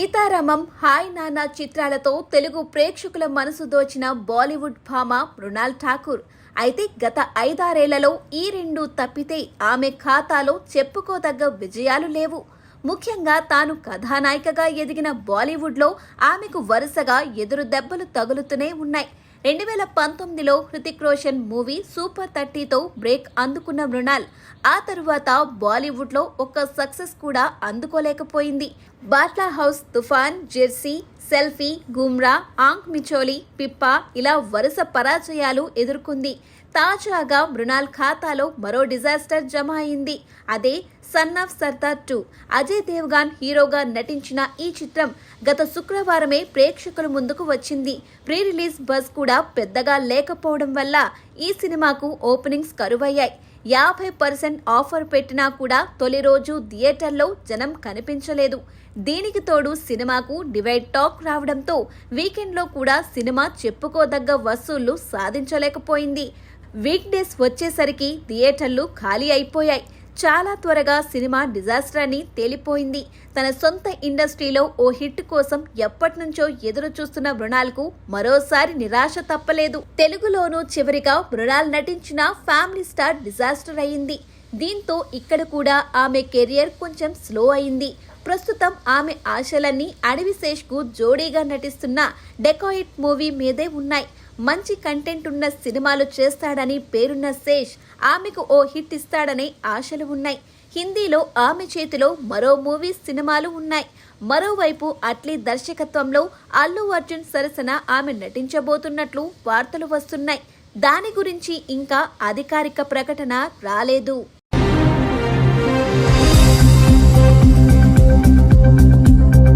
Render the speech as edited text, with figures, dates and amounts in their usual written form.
Sitaramam, hi నాన్న చిత్రాలతో తెలుగు ప్రేక్షకుల మనసు దోచిన బాలీవుడ్ భామ మృణాల్ ఠాకూర్. అయితే గత 5-6 ఏళ్లలో ఈ రెండు తప్పితే ఆమె ఖాతాలో చెప్పుకోదగ్గ విజయాలు లేవు. ముఖ్యంగా తాను కథానాయికగా ఎదిగిన బాలీవుడ్లో ఆమెకు వరుసగా ఎదురు దెబ్బలు తగులుతూనే ఉన్నాయి. 2019లో హృతిక్ రోషన్ మూవీ సూపర్ 30తో బ్రేక్ అందుకున్న మృణాల్ ఆ తరువాత బాలీవుడ్లో ఒక్క సక్సెస్ కూడా అందుకోలేకపోయింది. Batla House, Toofan, Jersey, Selfie, Gumraah, Aankh Micholi, Pippa ఇలా వరుస పరాజయాలు ఎదుర్కొంది. తాజాగా మృణాల్ ఖాతాలో మరో డిజాస్టర్ జమ అయింది. అదే సన్ ఆఫ్ సర్దార్ 2. అజయ్ దేవ్గన్ హీరోగా నటించిన ఈ చిత్రం గత శుక్రవారమే ప్రేక్షకుల ముందుకు వచ్చింది. ప్రీ రిలీజ్ బజ్ కూడా పెద్దగా లేకపోవడం వల్ల ఈ సినిమాకు ఓపెనింగ్స్ కరువయ్యాయి. 50% ఆఫర్ పెట్టినా కూడా తొలి రోజు థియేటర్లో జనం కనిపించలేదు. దీనికి తోడు సినిమాకు డివైడ్ టాక్ రావడంతో వీకెండ్లో కూడా సినిమా చెప్పుకోదగ్గ వసూళ్లు సాధించలేకపోయింది. వీక్ డేస్ వచ్చేసరికి థియేటర్లు ఖాళీ అయిపోయాయి. చాలా త్వరగా సినిమా డిజాస్టర్ అని తేలిపోయింది. తన సొంత ఇండస్ట్రీలో ఓ హిట్ కోసం ఎప్పటినుంచో ఎదురు చూస్తున్న మృణాల్కు మరోసారి నిరాశ తప్పలేదు. తెలుగులోనూ చివరిగా మృణాల్ నటించిన ఫ్యామిలీ స్టార్ డిజాస్టర్ అయింది. దీంతో ఇక్కడ కూడా ఆమె కెరియర్ కొంచెం స్లో అయింది. ప్రస్తుతం ఆమె ఆశలన్నీ అడవిశేష్కు జోడీగా నటిస్తున్న డెకాయిట్ మూవీ మీదే ఉన్నాయి. మంచి కంటెంట్ ఉన్న సినిమాలు చేస్తాడని పేరున్న శేష్ ఆమెకు ఓ హిట్ ఇస్తాడనే ఆశలు ఉన్నాయి. హిందీలో ఆమె చేతిలో మరో మూవీస్ సినిమాలు ఉన్నాయి. మరోవైపు అట్లీ దర్శకత్వంలో అల్లు అర్జున్ సరసన ఆమె నటించబోతున్నట్లు వార్తలు వస్తున్నాయి. దాని గురించి ఇంకా అధికారిక ప్రకటన రాలేదు.